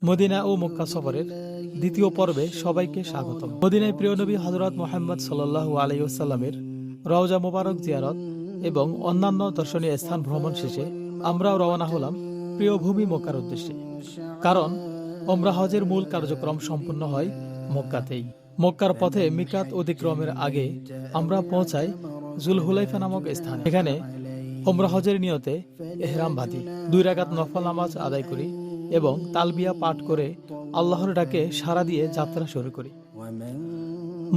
Medina oh Mecca সফরের দ্বিতীয় পর্বে সবাইকে স্বাগতম। মদিনায় প্রিয় নবী হযরত মুহাম্মদ সাল্লাল্লাহু আলাইহি ওয়াসাল্লামের রওজা মোবারক জিয়ারত এবং অন্যান্য দর্শনীয় স্থান ভ্রমণ শেষে আমরাও রওনা হলাম প্রিয় ভূমি মক্কার উদ্দেশ্যে। কারণ ওমরা হজের মূল কার্যক্রম সম্পন্ন হয় মক্কাতেই। মক্কার পথে মিকাত অতিক্রমের আগে আমরা পৌঁছাই জুলহুলাইফা নামক স্থানে। এখানে ওমরা হজের নিয়তে এহরাম বাঁধি, 2 রাকাত নফল নামাজ আদায় করি এবং তালবিয়া পাঠ করে আল্লাহর ডাকে সাড়া দিয়ে যাত্রা শুরু করি।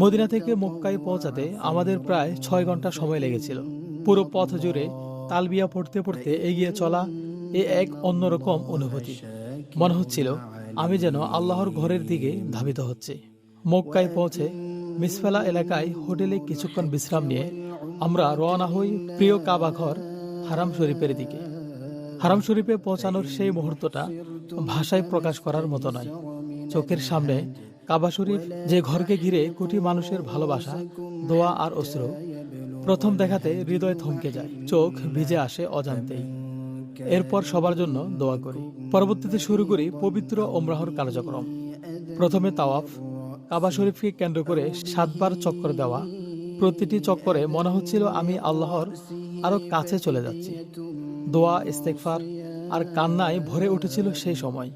মদিনা থেকে মক্কায় পৌঁছাতে আমাদের প্রায় 6 ঘন্টা সময় লেগেছিল। পুরো পথ জুড়ে তালবিয়া পড়তে পড়তে এগিয়ে চলা এক অন্যরকম অনুভূতি। মনে হচ্ছিল আমি যেন আল্লাহর ঘরের দিকে ধাবিত হচ্ছি। মক্কায় পৌঁছে মিসফালা এলাকায় হোটেলে কিছুক্ষণ বিশ্রাম নিয়ে আমরা রওনা হই প্রিয় কাবা ঘর হারাম শরীফের দিকে। হারাম শরীফে পৌঁছানোর সেই মুহূর্তটা ভাষায় প্রকাশ করার মতো নয়। চোখের সামনে কাবা শরীফ, যে ঘরকে ঘিরে কোটি মানুষের ভালোবাসা, দোয়া আর অশ্রু, প্রথম দেখাতে হৃদয় থমকে যায়, চোখ ভিজে আসে অজান্তেই। এরপর সবার জন্য দোয়া করি। পরবর্তীতে শুরু করি পবিত্র ওমরাহর কার্যক্রম। প্রথমে তাওয়াফ, কাবা শরীফকে কেন্দ্র করে 7 বার চক্কর দেওয়া। প্রতিটি চক্করে মনে হচ্ছিল আমি আল্লাহর আরো কাছে চলে যাচ্ছি। দোয়া, ইস্তেগফার আর কান্নায় ভরে উঠেছিল সেই সময়।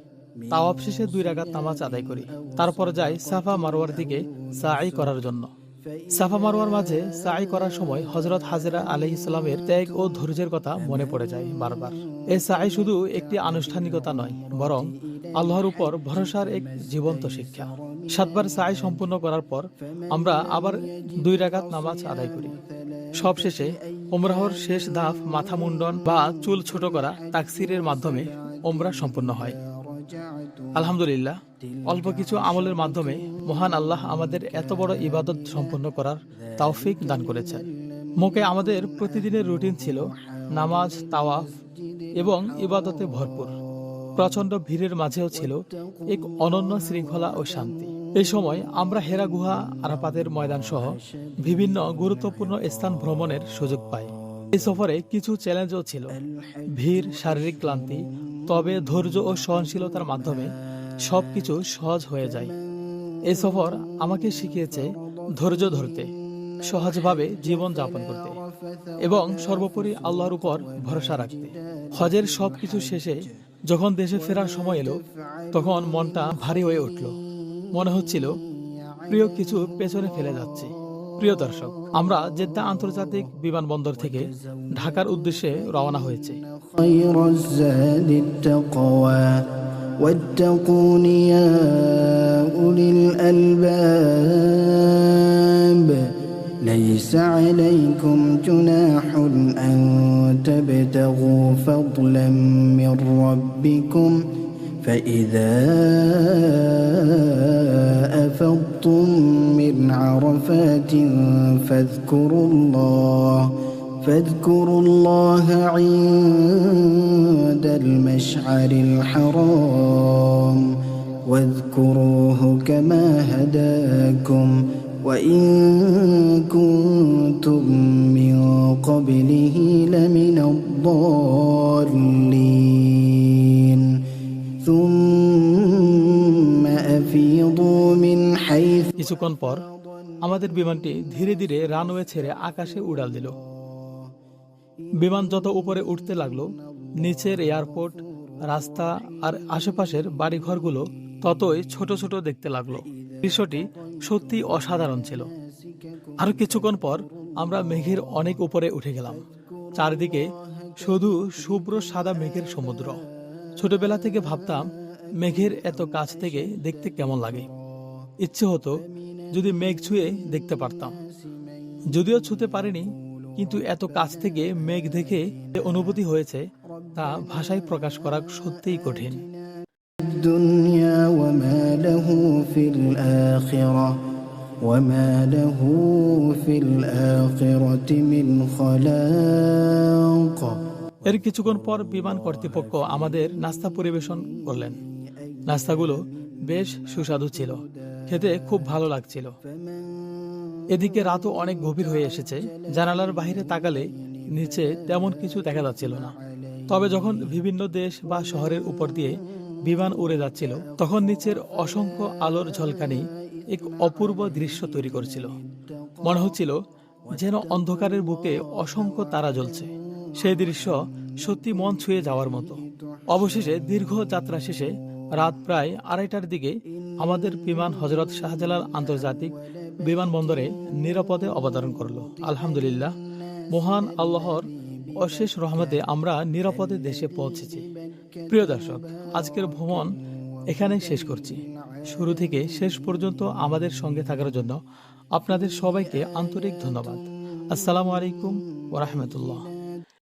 তাওয়াফ শেষে 2 রাকাত নামাজ আদায় করি। তারপর যাই সাফা মারওয়ার দিকে সাঈ করার জন্য। সাফা মারওয়ার মাঝে সাঈ করার সময় হযরত হাজেরা আলাইহিস সালামের ত্যাগ ও ধৈর্যের কথা মনে পড়ে যায় বারবার। এই সাঈ শুধু একটি আনুষ্ঠানিকতা নয়, বরং আল্লাহর উপর ভরসার এক জীবন্ত শিক্ষা। 7 বার সাঈ সম্পূর্ণ করার পর আমরা আবার 2 রাকাত নামাজ আদায় করি। সবশেষে ওমরাহর শেষ ধাপ মাথা মুন্ডন বা চুল ছোট করা তাকসিরের মাধ্যমে ওমরা সম্পূর্ণ হয়। আলহামদুলিল্লাহ, অল্প কিছু আমলের মাধ্যমে মহান আল্লাহ আমাদের এত বড় ইবাদত সম্পন্ন করার তৌফিক দান করেছেন। মক্কায় আমাদের প্রতিদিনের রুটিন ছিল নামাজ, তাওয়াফ এবং ইবাদতে ভরপুর। প্রচন্ড ভিড়ের মাঝেও ছিল এক অনন্য শৃঙ্খলা ও শান্তি। এই সময় আমরা হেরা গুহা, আরাফাতের ময়দান সহ বিভিন্ন গুরুত্বপূর্ণ স্থান ভ্রমণের সুযোগ পাই। এই সফরে কিছু চ্যালেঞ্জও ছিল, ভিড়, শারীরিক ক্লান্তি, তবে ধৈর্য ও সহনশীলতার মাধ্যমে সবকিছু সহজ হয়ে যায়। এই সফর আমাকে শিখিয়েছে ধৈর্য ধরতে, সহজভাবে জীবন যাপন করতে এবং সর্বোপরি আল্লাহর উপর ভরসা রাখতে। হজের সবকিছু শেষে যখন দেশে ফেরার সময় এলো, তখন মনটা ভারী হয়ে উঠল। মনে হচ্ছিল প্রিয় কিছু পেছনে ফেলে যাচ্ছে। প্রিয় দর্শক, আমরা জেদ্দা আন্তর্জাতিক বিমানবন্দর থেকে ঢাকার উদ্দেশ্যে রওনা হয়েছে। واتقون يا أولي الألباب ليس عليكم جناح أن تبتغوا فضلا من ربكم فإذا أفضتم من عرفات فاذكروا الله عند المشعر الحرام واذكروه كما هداكم وإن كنتم من قبله لمن الضالين ثم أفيضوا من حيث কিছুক্ষণ পর আমাদের বিমানটি ধীরে ধীরে রানওয়ে ছেড়ে আকাশে উড়াল দিল। বিমান যত উপরে উঠতে লাগলো, নিচের এয়ারপোর্ট, রাস্তা আর আশেপাশের বাড়িঘরগুলো ততই ছোট ছোট দেখতে লাগলো। দৃশ্যটি সত্যি অসাধারণ ছিল। আরো কিছুক্ষণ পর আমরা মেঘের অনেক উপরে উঠে গেলাম। চারিদিকে শুধু শুভ্র সাদা মেঘের সমুদ্র। ছোটবেলা থেকে ভাবতাম মেঘের এত কাছ থেকে দেখতে কেমন লাগে। ইচ্ছে হতো যদি মেঘ ছুঁয়ে দেখতে পারতাম। যদিও ছুঁতে পারিনি, কিন্তু এত কাছ থেকে মেঘ দেখে যে অনুভূতি হয়েছে তা ভাষায় প্রকাশ করা সত্যিই কঠিন। الدنيا وما له في الآخرة من خلاق এর কিছুক্ষণ পর বিমান কর্তৃপক্ষ আমাদের নাস্তা পরিবেশন করলেন। নাস্তাগুলো বেশ সুস্বাদু ছিল, খেতে খুব ভালো লাগছিল। এদিকে রাতও অনেক গভীর হয়ে এসেছে। জানালার বাইরে তাকালে নিচে তেমন কিছু দেখা যাচ্ছিল না। তবে যখন বিভিন্ন দেশ বা শহরের উপর দিয়ে বিমান উড়ে যাচ্ছিল, তখন নিচের অসংখ্য আলোর ঝলকানি এক অপূর্ব দৃশ্য তৈরি করেছিল। মনে হচ্ছিল যেন অন্ধকারের বুকে অসংখ্য তারা জ্বলছে। সেই দৃশ্য সত্যি মন ছুঁয়ে যাওয়ার মতো। অবশেষে দীর্ঘ যাত্রা শেষে রাত প্রায় 2:30টার দিকে আমাদের বিমান হযরত শাহজালাল আন্তর্জাতিক বিমানবন্দরে নিরাপদে অবতরণ করল। আলহামদুলিল্লাহ, মহান আল্লাহর অশেষ রহমতে আমরা নিরাপদে দেশে পৌঁছেছি। প্রিয় দর্শক, আজকের ভ্রমণ এখানেই শেষ করছি। শুরু থেকে শেষ পর্যন্ত আমাদের সঙ্গে থাকার জন্য আপনাদের সবাইকে আন্তরিক ধন্যবাদ। আসসালামু আলাইকুম ওয়া রাহমাতুল্লাহ।